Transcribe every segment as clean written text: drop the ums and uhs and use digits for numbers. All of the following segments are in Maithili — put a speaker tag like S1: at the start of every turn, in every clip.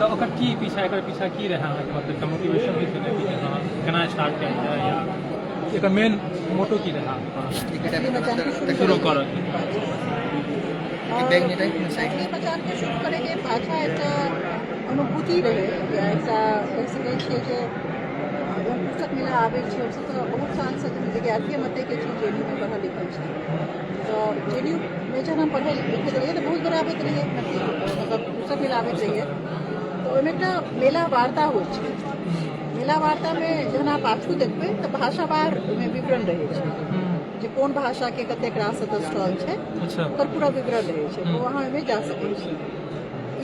S1: तो ओकर की पीछा एकर पीछा की रहा मतलब मोटिवेशन भी थे कि हाँ केना स्टार्ट किया जाए या एकर मेन मोटो की रहा शुरू कर
S2: मैथिली मचान के शुरू करेंगे भाषा एकटा अनुभूति रहे या एकटा कहि सकै छियै जे जब पुस्तक मेला आबै छै हमसब तऽ बहुत सालसँ विद्यार्थी मतेके छी जेडीयू में पढ़ल लिखल छी तो जेडीयू में जब हम पढ़े लिखैत रहिए तो बहुत बड़ा आबैत रहिए मतलब पुस्तक मेला आबैत रहिए तो ओहिमे एकटा मेला वार्ता होइ छै मेला वार्ता में जहन आप पाछू देखबै तऽ भाषावार ओहिमे विवरण रहै छै जे कोन भाषा के कतेक रास स्टॉल छै ओकर पूरा विवरण रहै छै तो अहाँ ओहिमे जा सकै छी ई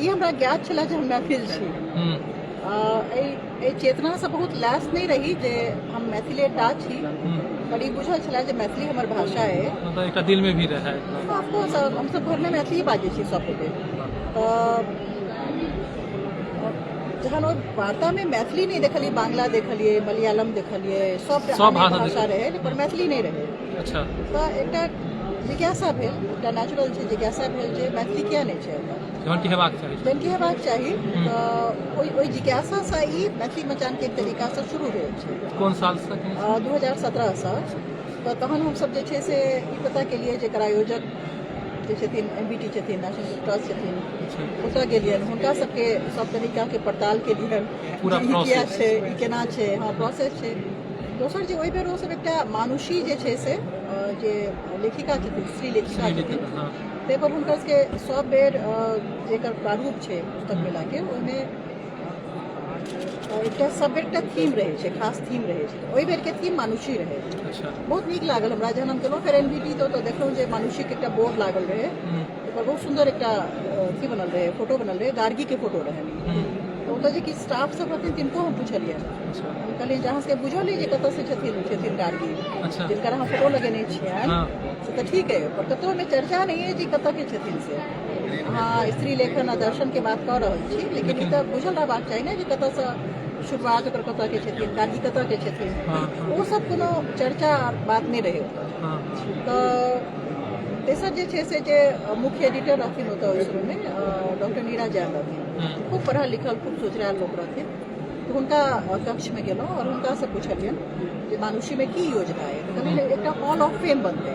S2: हमरा ज्ञात छलै जे हम मैथिल छी चेतना से बहुत लैस नहीं रही जे हम मैथिलेटा छी बड़ी बुझल छलै जे मैथिली हमर भाषा है
S1: मतलब एकटा दिल में भी रहे
S2: ऑफकोर्स हम सब घर में मैथिली बाजै छी सब गोटे जहन ओहि वार्ता में मैथिली नहीं देखलिए बांग्ला देखलिए मलयालम देखलिए सब भाषा रहे पर मैथिली नहीं रहे
S1: अच्छा
S2: तो एकटा जिज्ञासा भेल एकटा नेचुरल छै जिज्ञासा भेल जे मैथिली किया नहीं छै
S1: जहन की हेबाक चाही
S2: तो ओहि जिज्ञासा से ई मैथिली मचान के एक तरीका से शुरू भेल छै
S1: कोन साल से
S2: 2017 से तो तहन हम सब जे छै से ई पता केलिए जेकर आयोजक जे छथिन एमबीटी छथिन नेशनल ट्रस्ट छथिन ओतऽ गेलियनि हुनका सबके सब तरीका के पड़ताल केलियनि
S1: पूरा
S2: प्रोसेस छै ई केना छै हाँ प्रोसेस छै दोसर जे ओहि बेर ओ सब एकटा मानुषी जे छै से जे लेखिका छथिन स्त्री लेखिका छथिन ताहि पर हुनकर सबके सब बेर जेकर प्रारूप छै पुस्तक मेला के ओहिमे एकटा सब एकटा थीम रहे छै खास थीम रहे छै ओहि बेर के थीम मानुषी रहे बहुत नीक लागल हमरा जहन हम गेलहुँ फेर एनबीटी तो देखलहुँ जे मानुषी के एकटा बोर्ड लागल रहे ओकर बहुत सुंदर एकटा अथी बनल रहे फोटो बनल रहे गार्गी के फोटो रहे तो ओतऽ जे कि स्टाफ सब रहथिन तिनको हम पुछलिए हम कहलिए जहाँ से बुझलिए जे कतऽ से छथिन गार्गी जिनकर हम फोटो लगेने छियनि से तऽ ठीक है पर कतौ में चर्चा नहीं है जी कतऽ के छथिन से हाँ स्त्री लेखन आ दर्शन के बात कऽ रहल छी लेकिन ई तऽ बुझल रहबाक चाही ने जे कतऽसँ शुरुआत ओकर कतऽ के छथिन गार्गी कतऽ के छथिन ओ सब कोनो चर्चा बात नहीं रहे तऽ तेसर जे छै से जे मुख्य एडिटर रहथिन ओतऽ ओहि समय डॉक्टर नीरा जैन रहथिन खूब पढ़ल लिखल खूब सोचरायल लोक रहथिन तो हुनका कक्ष में गेलहुँ और हुनका से पुछलियनि जे मानुषी में की योजना है तो कहलिए एकटा हॉल ऑफ फेम बनतै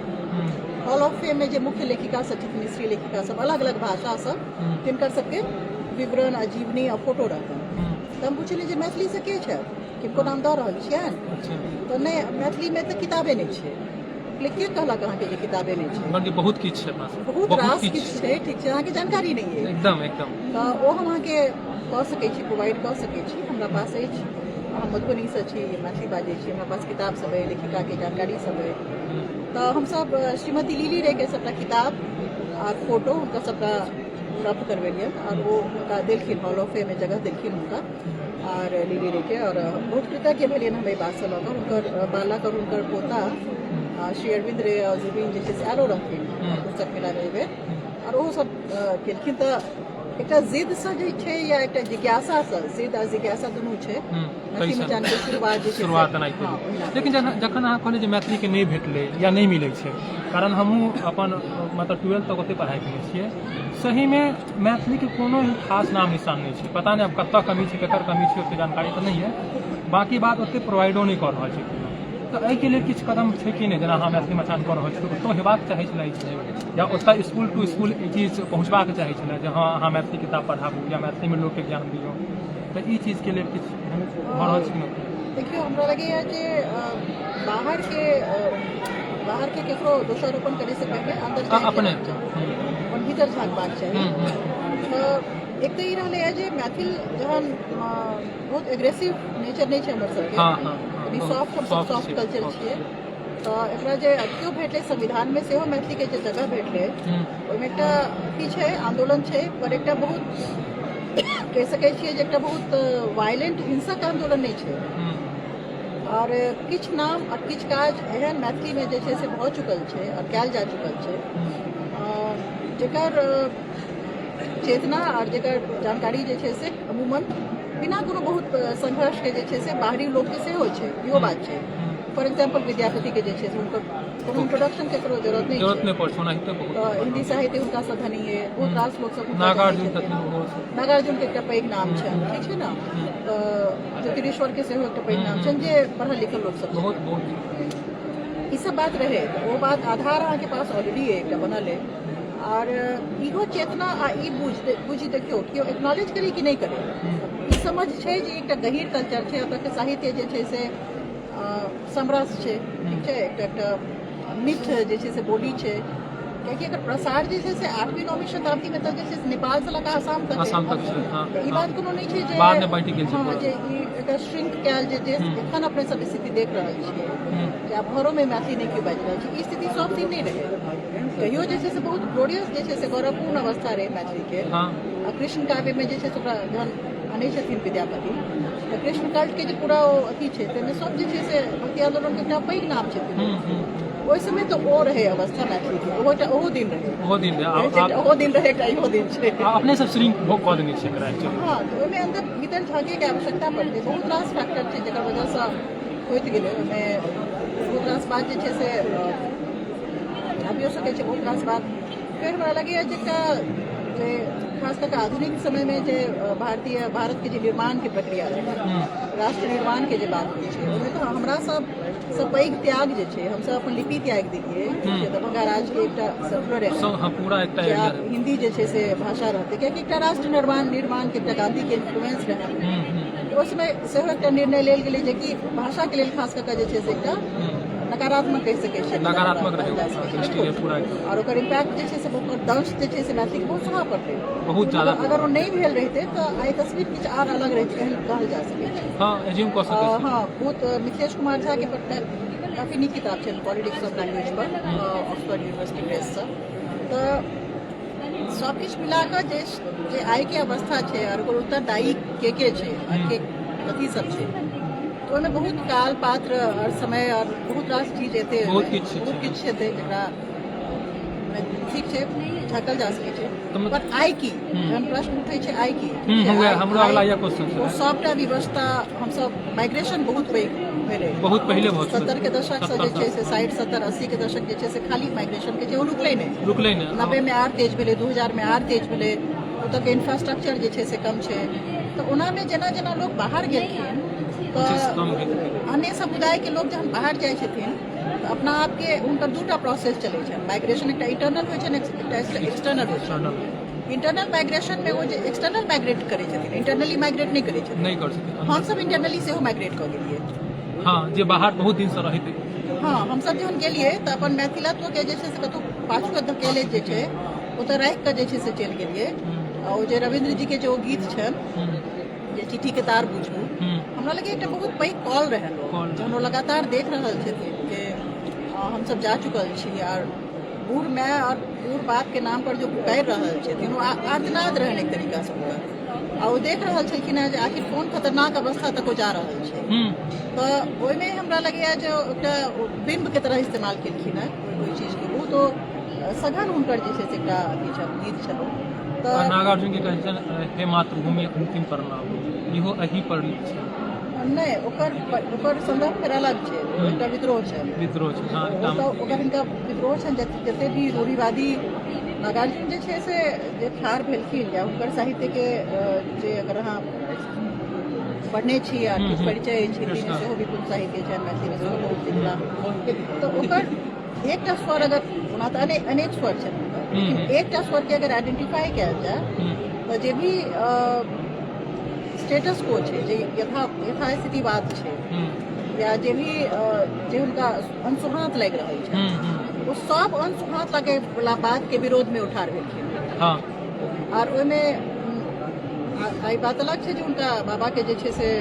S2: हॉल ऑफ फेम में जे मुख्य लेखिका सब छथिन स्त्री लेखिका सब अलग अलग भाषा सब तिनकर सबके विवरण आ जीवनी आ फोटो रहतनि तऽ हम पुछलिए जे मैथिली से के छै किनको नाम दऽ रहल छियनि तऽ नहि मैथिली में तऽ किताबे नहि छै के कहलक अहाँके जे किताबे नहीं छै
S1: बहुत किछ छै
S2: बहुत रास किछ छै ठीक छै अहाँके जानकारी नहीं है
S1: एकदम
S2: तऽ ओ हम अहाँके कऽ सकै छी प्रोवाइड कऽ सकै छी हमरा पास अछि हम मधुबनी से छी मैथिली बाजै छी हमरा पास किताब सब है लेखिका के जानकारी सब है तऽ हमसब श्रीमती लीली रे के सबटा किताब और फोटो हुनका सबटा प्राप्त करवेलियन और वो हुनका देलखिन हॉल ऑफ फेम में जगह देलखिन हुनका और लीली रे के और बहुत कृतज्ञ भेलियन हम एहि बात से लऽ कऽ हुनकर बालक और हुनकर पोता श्री अरविंद रे और जुबीन जे छै से आलो रहथिन पुस्तक मेला में और वो सब केलखिन तऽ एकटा जिद से जे छै या एकटा जिज्ञासा से जिद आ जिज्ञासा दुनू छै मैथिली मचान के शुरुआत
S1: लेकिन जखन अहाँ कहलिए जे मैथिली के नहीं भेटलै या नहीं मिलै छै कारण हमहूँ अपन मतलब 12th तक ओतै पढ़ाई केने छियै सही में मैथिली के कोनो ही खास नाम निशान नहीं छै पता नहीं अब कतऽ कमी छै केकर कमी छै ओते जानकारी तऽ नहीं है बाकी बात ओते प्रोवाइडो नहीं कर रहल छै तो एहिके लेल किछु कदम छै कि नहीं जेना अहाँ मैथिली मचान कऽ रहल छी ओतऽ हेबाक चाहै छलै या ओतऽ स्कूल टू स्कूल ई चीज पहुँचबाक चाहै छलै जे हाँ अहाँ मैथिली किताब पढ़ाबू या मैथिली में लोकके ज्ञान दियौ तऽ ई चीज के लेल किछु भऽ रहल छै कि
S2: देखियो हमरा लगैए जे बाहर के केकरो दोषारोपण करे से पहले अंदर
S1: अपने
S2: अपन भीतर झाँकबाक चाही एक तो ई रहलै है जे मैथिल जहन बहुत एग्रेसिव नेचर नहीं छै हमर सबके सॉफ्ट कल्चर छियै तऽ एकरा जे अथियो भेटलै संविधान में सेहो मैथिली के जे जगह भेटलै ओहिमे एकटा की छै आंदोलन छै पर एकटा बहुत कहि सकै छियै जे एकटा बहुत वायलेंट हिंसक आंदोलन नहीं छै और किछ नाम और किछ काज एहन मैथिली में जे छै से भऽ चुकल छै और कयल जा चुकल छै जेकर चेतना और जेकर जानकारी जे छै से अमूमन बिना कोनो बहुत संघर्ष के जे छै से बाहरी लोक के सेहो छै इहो बात छै फॉर एग्जाम्पल विद्यापति के जैसे उनको कोनो इंट्रोडक्शन के जरूरत नहीं
S1: पड़े ओनाहिते बहुत
S2: तो हिंदी साहित्य हुनका सधनीय बहुत रास लोक सब
S1: नागार्जुन तत्व
S2: नागार्जुन के एकटा पैघ नाम छनि ठीक छै ने तो ज्योतिरेश्वर के सेहो एकटा पैघ नाम छनि जे पढ़ल लिखल लोक सब
S1: बहुत बहुत
S2: ई सब बात रहे तो वो बात आधार अहाँ के पास ऑलरेडी है एकटा बनल है और इहो चेतना आ ई बुझि देखियो कि एक्नॉलेज करी कि नहीं करे ई समझ छै जे एकटा गहीर कल्चर छै ओतऽ के साहित्य जे छै से समरस छै ठीक छै एकटा मिठ जे छै से बोली छै कियाकि एकर प्रसार जे छै से 8वीं 9वीं शताब्दी में तक जे छै से नेपाल से लगा आसाम तक
S1: छै हां
S2: ई बात कोनो नहीं छै जे
S1: बाद में बैठ गेल छै
S2: हां जे ई एकर श्रिंक कैल जे एखन अपने सब स्थिति देख रहल छियै जे आब घरों में मैथिली नहीं क्यों बाजि रहल छै ई स्थिति सब दिन नहीं रहे कहियो जे छै से बहुत ग्लोरियस जे छै से गौरवपूर्ण अवस्था रहे मैथिली के
S1: हां
S2: कृष्ण काव्य में जे छै से ओकरा जहन आनै छथिन विद्यापति तऽ कृष्ण कल्ट के जे पूरा अथी छै ताहिमे सब जे छै से भक्ति आंदोलन के एकटा पैघ नाम छथिन ओहि समय तो ओ रहे अवस्था मैथिली के ओहो दिन रहे ओहो दिन रहे एकटा इहो दिन छै
S1: अपने सब श्रिंक कऽ देने छै एकरा
S2: हां तो ओहिमे अंदर भीतर झाँके के आवश्यकता पड़तै बहुत रास फैक्टर छै जेकर वजह से होइत गेलै ओहिमे बहुत रास बात जे छै से आबियो सकै छै बहुत रास बात फेर हमरा लगैए जे एकटा जे खास कऽ आधुनिक समय में जे भारत के जे निर्माण के प्रक्रिया रहै राष्ट्र निर्माण के जे बात होइ छै ओहिमे तो हमरा सब पैघ त्याग जे छै हमसब अपन लिपि त्याग देलियै दरभंगा राज के एकटा सर्कुलर
S1: पूरा एकटा
S2: हिंदी जे छै से भाषा रहतै कियाकि एकटा राष्ट्र निर्माण के एकटा गांधी के इन्फ्लुएंस रहै ओहि समय सेहो एकटा निर्णय लेल गेलै जे कि भाषा के लेल खास कऽ जे छै से एकटा नकारात्मक कहि सकै छै
S1: नकारात्मक रहे पूरा
S2: और ओकर इम्पैक्ट जे छै से ओकर दंश जे छै से मैथिली के बहुत सुना पड़तै
S1: बहुत ज्यादा
S2: अगर वो नहीं भेल रहिते तो आई तस्वीर किछु आर अलग रहिते कहल जा सकै छै
S1: हां एज्यूम कऽ सकै छी
S2: हां बहुत मिथिलेश कुमार झा के काफी नीक किताब छै पॉलिटिक्स ऑफ लैंग्वेज पर ऑक्सफोर्ड यूनिवर्सिटी प्रेस से तो सब किछु मिला कऽ जे आइ के अवस्था छै और ओकर उत्तरदायी के छै के कथी सब छै तो ओहिमे बहुत काल पात्र और समय और बहुत रास चीज एते
S1: बहुत किछु
S2: हेतै जकरा ठीक छै झकल जा सकै छै पर आइ की जहन प्रश्न उठै छै आइ की
S1: हमरो अगला या क्वेश्चन
S2: ओ सबटा व्यवस्था हमसब माइग्रेशन बहुत पैघ भेलै
S1: बहुत पहिले बहुत
S2: 70 के दशक से जे छै से 60 70 80 के दशक जे छै से खाली माइग्रेशन के छै रुकलै नहि 90 में आर तेज भेलै 2000 में आर तेज भेलै ओतऽ के इंफ्रास्ट्रक्चर जे छै से कम छै तऽ ओना में जेना जेना लोग बाहर गेलखिन अन्य समुदाय के लोग जहन बाहर जाइ छथिन तऽ अपना आप के हुनकर दूटा प्रोसेस चलै छै माइग्रेशन एकटा इंटरनल होइ छै एकटा एक्सटर्नल होइ छै इंटरनल माइग्रेशन में वो जे एक्सटर्नल माइग्रेट करै छथिन इंटरनली माइग्रेट नहीं करै छथिन
S1: नहीं कर सकते
S2: हम सब इंटरनली सेहो माइग्रेट कऽ गेलियै
S1: हां जे बाहर बहुत दिन से रहैत
S2: हां हम सब जहन गेलियै तऽ अपन मैथिलत्व के जे छै से कतौ पाछू धकेले जे छै ओतऽ राखि कऽ जे छै से चलि गेलियै और जे रविंद्र जी के जो गीत छनि जे चिट्ठी के तार बुझू हमरा लगे एकटा बहुत पैघ कॉल रहै जहन वो लगातार देख रहल छथिन कि हम सब जा चुकल छी और बूढ़ माय और बूढ़ बाप के नाम पर जो पुकार रहल छथिन वो आर्तनाद रहन एक तरीका से और वो देख रहल छलखिन जे आखिर कोन खतरनाक अवस्था तक जा रहल छै तो ओहिमे हमरा लगैया जे एकटा बिंब के तरह इस्तेमाल केलखिन है ओहि चीज के वो तो सघन हुनकर जे छै से एकटा गीत छल
S1: तो नागार्जुन के कहै छै हे मातृभूमि अंतिम प्रणाम इहो एही पर छै
S2: नहीं ओकर संदर्भ फेर अलग छै एकटा विद्रोह छै हां ओकर हिनका विद्रोह छै जते भी रूढ़िवादी नागार्जुन जे छै से जे ठाढ़ भेलखिन या हुनकर साहित्य के जे अगर अहाँ पढ़ने छी या किछु परिचय छै सेहो विपुल साहित्य छै मैथिली में सेहो बहुत दिखला तो ओकर एकटा स्वर अगर ओना तऽ अनेक स्वर छै लेकिन एकटा स्वर के अगर आइडेंटिफाई कयल जाए तो जे भी स्टेटस को छै जे यथास्थितिवाद छै या जे भी जे हुनका अनसुहात लागि रहल छै वो सब अनसुहात लगे वाला बात के विरोध में उठार भेलखिन और ओहिमे आई बात अलग छै जे हुनका बाबा के जे छै से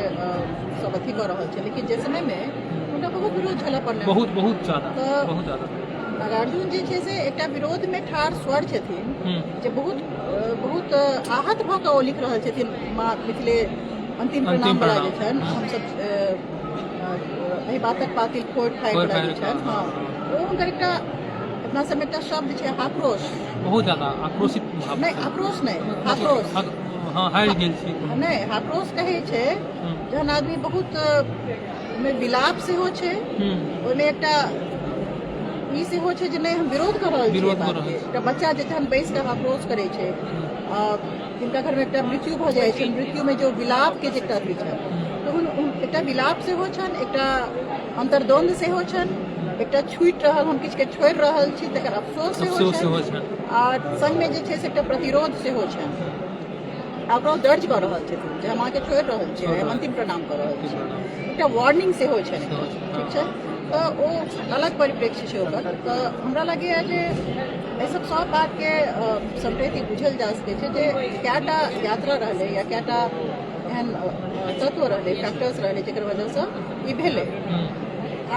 S2: सब अथी कऽ रहल छै लेकिन जे समय में हुनका बहुत विरोध झेलऽ पड़लै
S1: बहुत ज्यादा
S2: नागार्जुन जे छै से एकटा विरोध में ठाढ़ स्वर छथिन जे बहुत आहत भऽ कऽ ओ लिख रहल छथिन माँ मिथिले अंतिम प्रणाम वाला जे छनि हमसब एहि बातक पातिल फोड़ फाड़ि वाला जे छनि हां ओ हुनकर एकटा अपना सब एकटा शब्द छै आक्रोश
S1: बहुत ज्यादा आक्रोशित
S2: नहीं आक्रोश नहीं आक्रोश
S1: हां हारि गेल छी
S2: नहीं आक्रोश कहै छै जहन आदमी बहुत ओहिमे विलाप सेहो छै, ओहिमे एकटा ई सेहो छै जे नहि हम विरोध कर रहल छियै बात के। एकटा बच्चा जे जहन बैस कऽ अप्रोच करै छै, जिनका घर में एकटा मृत्यु भऽ जाइ छै, मृत्यु में जो विलाप के जे एकटा अथी छै, तऽ एकटा विलाप सेहो छनि, एकटा अंतर्द्वंद सेहो छनि, एकटा छूटि रहल हम किछु के छोड़ि रहल छी तकर अफसोस सेहो छनि, और संग में जे छै से एकटा प्रतिरोध सेहो छनि। ओकरा दर्ज कऽ रहल छथिन जे हम अहाँके छोड़ि रहल छियै, हम अंतिम प्रणाम कऽ रहल छी, एकटा वार्निंग सेहो छनि, ठीक छै। तऽ ओ अलग परिप्रेक्ष्य छै ओकर। तऽ हमरा लगैए जे एहि सब बात के सम्प्रेति बुझल जा सकै छै जे कएटा यात्रा रहलै या कएटा एहन तत्व रहलै, फैक्टर्स रहलै जेकर वजहसँ ई भेलै।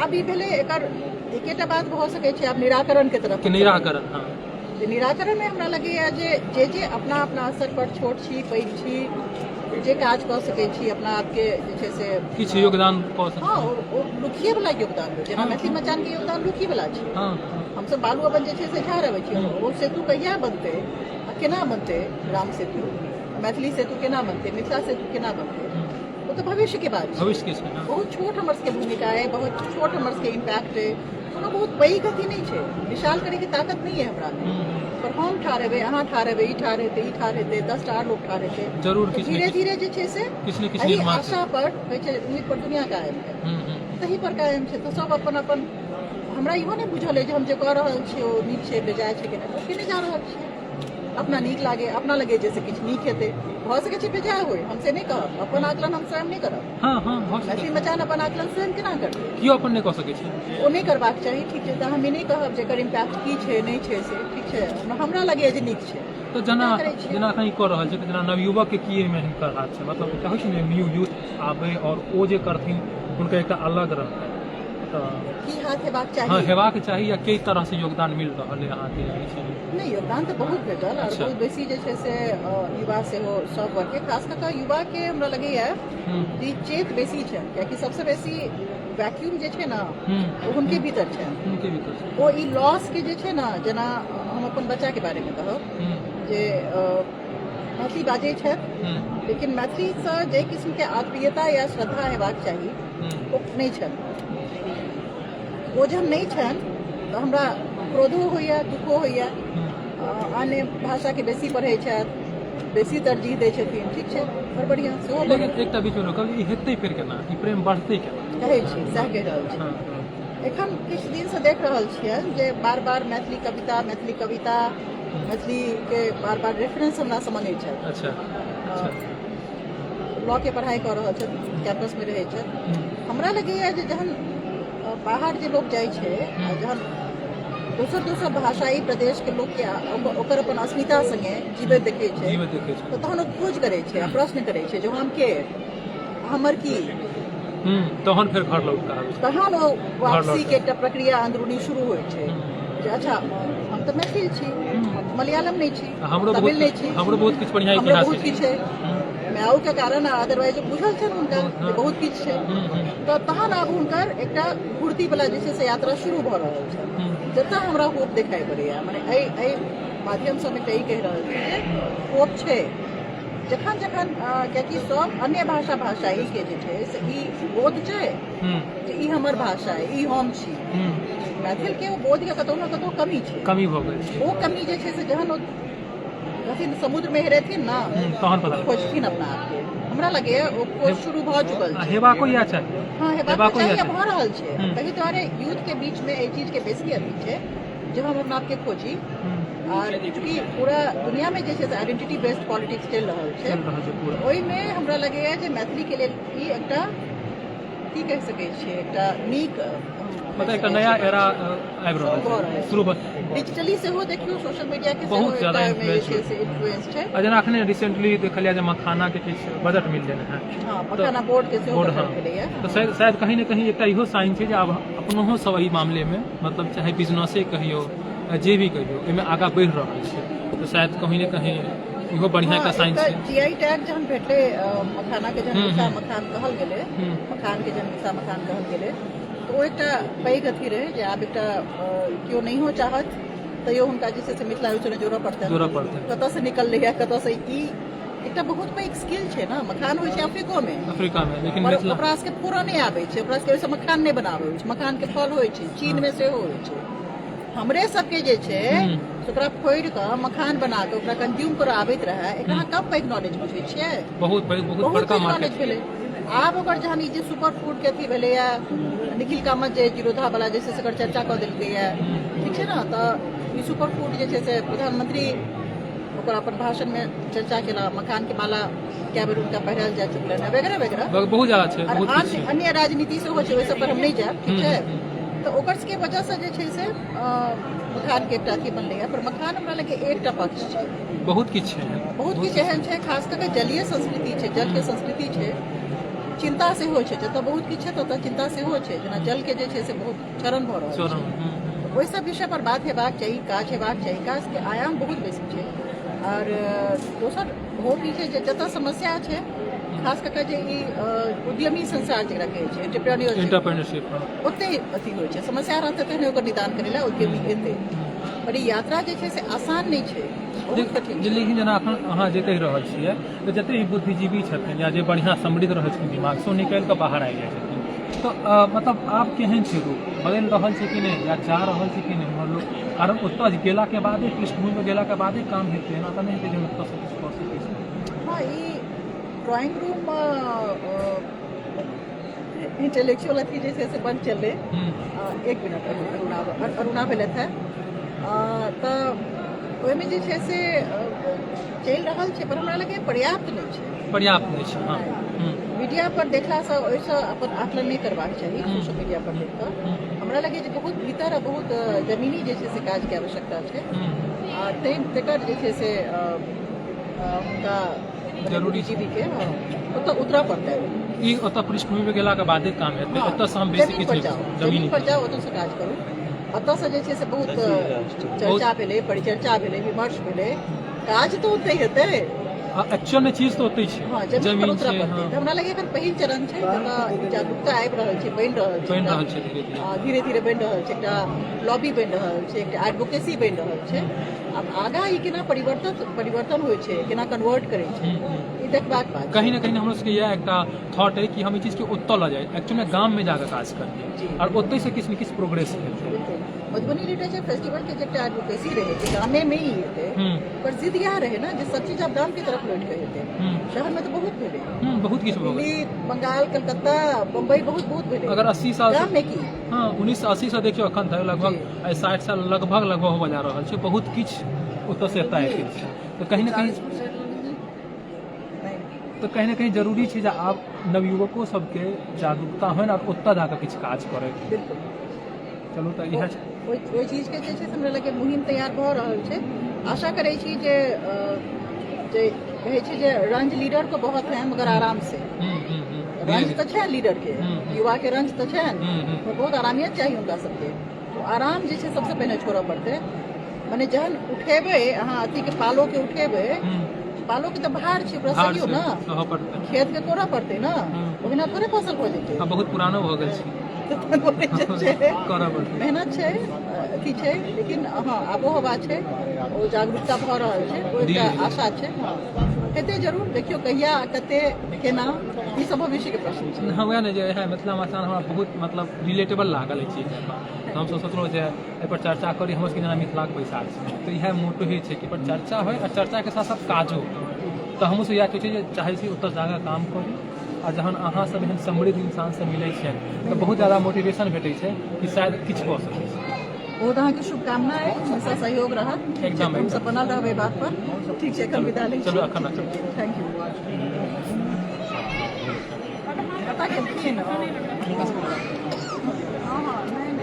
S2: आब ई भेलै, एकर एकेटा बात भऽ सकै छै आब निराकरण के तरफ। निराकरण में हमरा लगैए जे अपना अपना स्तर पर छोट छी पैघ छी जे काज कऽ सकै छी अपना आपके जे छै से
S1: किछु योगदान कऽ सकै।
S2: हाँ, ओ रुखिए वाला योगदान हो, जेना मैथिली मचान के योगदान रुखी वाला छै। हमसब बालू अपन जे छै से झाड़ अबै छी, ओ सेतु कहिया बनतै आ केना बनतै, राम सेतु, मैथिली सेतु केना बनतै, मिथिला सेतु केना बनतै, वो तो भविष्य के बात छै। बहुत छोट हमर सबके भूमिका है, बहुत छोट हमर सबके इम्पैक्ट है, कोनो बहुत पैघ अथी नहीं छै, विशाल करे की ताकत नहीं है हमरा में। पर हम ठाड़ हेबै, अहाँ ठाड़ हेबै, ई ठाड़ हेतै, ई ठाड़ हेतै, 10 टा लोग ठाड़ हेतै, जरूर धीरे धीरे जे छै से एही आशा पर कहै छै उम्मीद पर दुनिया कायम है, तही पर कायम छै। तो सब अपन अपन, हमरा इहो नहीं बुझल है जे हम जे कऽ रहल छी ओ नीक छै बेजाय छै कि नहीं, केने जा रहल छी, अपना नीक लागे, अपना लगे जैसे किछु नीक हेतै, भऽ सकै छै बेजाय होय, हमसे नहीं कहब, अपन आकलन हम स्वयं नहीं करब। मैथिली मचान अपन आकलन स्वयं केना करतै,
S1: कियो अपन नहीं कऽ सकै छै,
S2: ओ नहीं करबाक चाही, ठीक छै। तऽ हम ई नहीं कहब जेकर इम्पैक्ट की छै नहीं छै से, ठीक छै, हमरा लगे जे नीक छै।
S1: तो जेना एखन कऽ रहल छै, जेना नवयुवक के की एहिमे हिनकर हाथ छै, मतलब एकटा होइ छै ने न्यू यूथ आबै और ओ जे करथिन हुनकर एकटा अलग रहतै,
S2: की हाथ हेबाक चाही,
S1: हाँ हेबाक चाही, या कई तरह से योगदान मिल रहल है अहाँके?
S2: नहीं, योगदान तो बहुत भेटल और बहुत बेसी जे छै से युवा सेहो सब वर्ग के, खास कऽ युवा के हमरा लगैए ई चेत बेसी छै, कियाकि सबसे बेसी वैक्यूम जे छै ना वो उनके भीतर छै, वो ई लॉस के जे छै ना, जेना हम अपन बच्चा के बारे में कहब जे मैथिली बाजै छै लेकिन मैथिलीसँ जे किस्म के आत्मीयता या श्रद्धा हेबाक चाही ओ नहीं छै। वो जब नहीं छन तो हमरा क्रोधो होइया, दुखो होइया, अन्य भाषा के बेसी पढ़ै छथि, बेसी तरजीह दै छथिन, ठीक छै, बड़ बढ़िया सेहो।
S1: लेकिन एकटा बीच में रोकल, ई हेतै फेर केना, ई प्रेम बढ़तै केना,
S2: कहै छी सएह कहि रहल छी। एखन किछु दिन से देख रहल छियै जे बार बार मैथिली कविता, मैथिली के बार बार रेफरेंस हमरा से मांगै छथि।
S1: अच्छा,
S2: लॉ के पढ़ाई कर रहल छथि, कैंपस में रहै छथि। हमरा लगैया जे जहन बाहर जे लोग जाइ छै, जहन दोसर भाषाई प्रदेश के लोग के ओकर अपन अस्मिता संगे जीवित देखै छै, तो तहन ओ खोज करै छै, प्रश्न करै छै जो हम के, हमर की,
S1: तहन फेर घर लौट कऽ
S2: तहन ओ वापसी के एकटा प्रक्रिया अंदरूनी शुरू होइ छै जे अच्छा हम तो मैथिल छी, मलयालम नहीं छी, तमिल नहीं छी,
S1: हमरो बहुत किछु बढ़िया इतिहास
S2: बहुत किछु है, माओ के कारण अदरवाइज बुझल छै हुनका बहुत किछु छै। तो तहन आब हुनकर एकटा घुर्ती वाला जे छै से यात्रा शुरू भऽ रहल छै, जतऽ हमरा होप देखाई पड़ैया, माने एहि माध्यम से हम एकटा ई कहि रहल छी जे होप छै। जखन कियाकि सब अन्य भाषाई के जे छै से ई बोध छै जे ई हमर भाषा है, ई हम छी, मैथिल के ओ बोध के कतौ न कतौ कमी भऽ गेल छै। वो कमी जे छै से जहन समुद्र में हेरेथिन ना तहन पता खोजथिन अपना आप के, हमरा लगे ओ खोज शुरू भऽ चुकल छै।
S1: हेबाको या चाही,
S2: हाँ हेबाको चाहिए, भऽ रहल छै। कहीं दुआरे यूथ के बीच में एहि चीज के बेसी अथी छै जे हम अपना आप के खोजी, और चूँकि पूरा दुनिया में जे छै से आइडेंटिटी बेस्ड पॉलिटिक्स चलि रहल छै, ओहिमे हमरा लगैया जे मैथिली के लेल ई एकटा की कहि सकै छियै, एकटा नीक
S1: मतलब एक नया एरा आबि रहल छै शुरू।
S2: डिजिटली सेहो देखियो, सोशल मीडिया के
S1: बहुत ज्यादा
S2: इन्फ्लुएंस छै।
S1: जेना अखने रिसेंटली देखलिए जे मखाना के किछु बजट मिल गेल है,
S2: हां मखाना बोर्ड के सेहो बजट मिलैया, तो
S1: शायद कहीं न कहीं एकटा इहो साइन छै जे आब अपनोहो सब एहि मामले में, मतलब चाहे बिजनेसे कहियो जे भी कहियो, एहिमे आगाँ बढ़ि रहल छै, तो शायद कहीं न कहीं इहो बढ़िया का साइन छै।
S2: जीआई टैग जहन भेटले मखाना के, जहन मिथिला मखान कहल गेलै, मखान के जहन मिथिला मखान कहल गेलै, तो ओ एकटा पैघ अथी रहै जे आब एकटा केओ नहीं हो चाहत तैयो हुनका जे छै से मिथिला विषय में जोड़ऽ पड़तै, कतऽ से निकललै है, कतऽ से ई एकटा बहुत पैघ स्किल छै ना, मखान होइ छै अफ्रीको में,
S1: अफ्रीका में, लेकिन
S2: पर
S1: मिथिला
S2: ओकरा सबके पूरा नहीं आबै छै, ओकरा सबके ओइसे मखान नहीं बनाबै छै, मखान के फल होइ छै, चीन में सेहो होइ छै। हमरे सबके जे छै से ओकरा फोड़ि कऽ मखान बना कऽ ओकरा कंज्यूम करऽ आबैत रहै, एकरा कम पैघ नॉलेज बुझै छियै,
S1: बहुत बड़का
S2: पैघ
S1: मार्केट
S2: नॉलेज भेलै। आब ओकर जहन ई जे सुपर फूड के अथी भेलै या निखिल कामत जे जीरोधा वाला जे छै से एकर चर्चा कऽ देलकै या, ठीक छै ना, तऽ ई सुपर फूड जे छै से प्रधानमंत्री ओकर अपन भाषण में चर्चा केला, मखान के माला क्या बेर उनका पहिरायल जा चुकल है वगैरह वगैरह,
S1: बहुत ज्यादा छै,
S2: और
S1: बहुत किछु छै।
S2: अन्य राजनीति सेहो छै, ओहि सब पर हम नहीं जायब, ठीक छै। तो ओकर सबके वजह से जे छै से मखान के एकटा अथी बनलै है, पर मखान हमरा लगे एकटा पक्ष छै,
S1: बहुत किछु छै,
S2: बहुत किछु एहन छै, खास कऽ के जलीय संस्कृति छै, जल के संस्कृति छै, चिंता सेहो छै, जतऽ बहुत किछु छै ततऽ चिंता सेहो छै, जेना जल के जे छै से बहुत क्षरण भऽ रहल छै, ओहि सब विषय पर बात हेबाक चाही, काज हेबाक चाही, काज के आयाम बहुत बेसी छै। और दोसर बहुत ई छै जे जतऽ समस्या छै, खास कऽ के जे ई उद्यमी संसार जकरा कहै छै,
S1: एंटरप्रेन्योरशिप,
S2: ओते अथी होइ छै, समस्या रहतै तहने ओकर निदान करै लए उद्यमी एतै, पर ई यात्रा जे छै से आसान नहीं छै, बहुत कठिन छै।
S1: लेकिन जेना अखन अहाँ जे कहि रहल छियै, तऽ जते भी बुद्धिजीवी छथिन या जे बढ़िया समृद्ध रहै छथिन दिमाग से निकलि कऽ बाहर आबि जाइ छथिन, तो मतलब आब केहन छै रूप बदलि रहल छै कि नहीं, या जा रहल छै कि नहीं हमर लोग, कारण ओतऽ गेला के बादे, पृष्ठभूमि में गेला के बादे काम हेतै, एना तऽ नहीं हेतै जे ओतऽ से किछु कऽ सकै छै।
S2: हाँ, ई ड्राइंग रूम इंटेलेक्चुअल अथी जे छै से बंद चललै, एक मिनट अरुणा भेलथि है, तऽ ओहिमे जे छै से चलि रहल छै, पर हमरा लगे पर्याप्त नहीं छै,
S1: पर्याप्त नहीं छै। हाँ,
S2: मीडिया पर देखलासँ ओहिसँ अपन आकलन नहीं करबाक चाही, सोशल मीडिया पर देख कऽ हमरा लगे जे बहुत भीतर आ बहुत जमीनी जे छै से काज के आवश्यकता छै, आ तेकर जे छै से हुनका
S1: जरूरी
S2: जीवी के ओतऽ उतरऽ पड़तै,
S1: ई ओतऽ पृष्ठभूमि में गेला के बादे काम हेतै, ओतऽ से हम बेसी किछु
S2: जमीन पर जाओ, ओतऽ से काज करू, ओतऽ से जे छै से बहुत चर्चा भेलै, परिचर्चा भेलै, विमर्श भेलै, काज तो ओतै हेतै,
S1: एक्चुअल में चीज तो ओतै छै,
S2: हाँ, जमीन पर उतरऽ पड़तै। हमरा लगे एखन पहिल चरण छै, जतऽ जागरूकता आबि रहल छै, बनि रहल छै, धीरे धीरे बनि रहल छै, एकटा लॉबी बनि रहल छै, एकटा एडवोकेसी बनि रहल छै। अब आगा ई केना परिवर्तन होइ छै, केना कन्वर्ट करै छै, ई देखबाक बात छै।
S1: कहीं ना कहीं हमरो सबके यह एकटा थॉट है कि हम ई चीज के ओतऽ लऽ जाए, एक्चुअल में गाम में जाकर काज करिए, और ओतै से किछु ने किछु प्रोग्रेस हेतै।
S2: मधुबनी लिटरेचर फेस्टिवल के जब एडवोकेसी रहे कि गामे में ही हेतै, पर जिद यह रहे ना जे सब चीज आप गाम की तरफ लौट के हेतै, शहर में तो बहुत भेलै,
S1: बहुत किछु भऽ गेलै,
S2: दिल्ली, बंगाल, कलकत्ता, बम्बई बहुत भेलै,
S1: अगर 80 साल
S2: गाम में की,
S1: हाँ 1980 से देखियो अखन तक लगभग 60 साल लगभग होबऽ जा रहल छै, बहुत किछु ओतऽ से एतऽ आबि गेल छै, तो कहीं ना कहीं जरूरी छै जे आब नवयुवको सबके जागरूकता होइ और ओतऽ जाकर किछु काज करे। चलू तऽ इएह छै,
S2: ओहि चीज के जे छै से हमरा लगे मुहिम तैयार भऽ रहल छै। आशा करै छी जे कहै छै जे रंज लीडर को बहुत है मगर आराम से, रंज तो छै लीडर के, युवा के रंज तो छै, बहुत आरामियत चाहिए उनका सबके, तो आराम जे छै सबसे पहले छोड़ऽ पड़तै, मने जहन उठेबै अहाँ अथी के पालो के उठेबै, पालो के तो भार छै, ओकरा सहियो ना, खेत के कोड़ऽ पड़तै ना, ओहिना थोड़े फसल हो जेतै,
S1: बहुत पुरानो भऽ गेल छै,
S2: मेहनत छै, अथी छै, लेकिन हाँ आबोहवा छै, ओ जागरूकता भऽ रहल छै, ओहिके आशा छै, हेतै जरूर, देखियो कहिया कते केना, ई सब भविष्य के प्रश्न छै।
S1: हाँ वएह ने जे है मिथिला मखान हमरा बहुत मतलब रिलेटेबल लागल अछि, हम सब सोचलहुँ जे एहिपर चर्चा करी, हमर सबके जेना मिथिलाके बैसार छै, तऽ इएह मोटो ही छै कि पर चर्चा होइ, और चर्चा के साथ साथ काजो, तऽ हमहूँ सब इएह कहै छी जे चाहै छी ओतऽ जाकऽ काम करी, आ जहन अहाँ सब एहन समृद्ध इंसान से मिलै छै तऽ बहुत ज्यादा मोटिवेशन भेटै छै कि शायद किछु कऽ सकै छी।
S2: बहुत अहाँके शुभकामना है, हमेशा सहयोग रहत,
S1: एकदम
S2: हम सब बनल रहबै बात पर, ठीक छै, एखन विदा लै छी,
S1: चलू एखन
S2: थैंक यू। पता केलखिन हाँ, नहीं,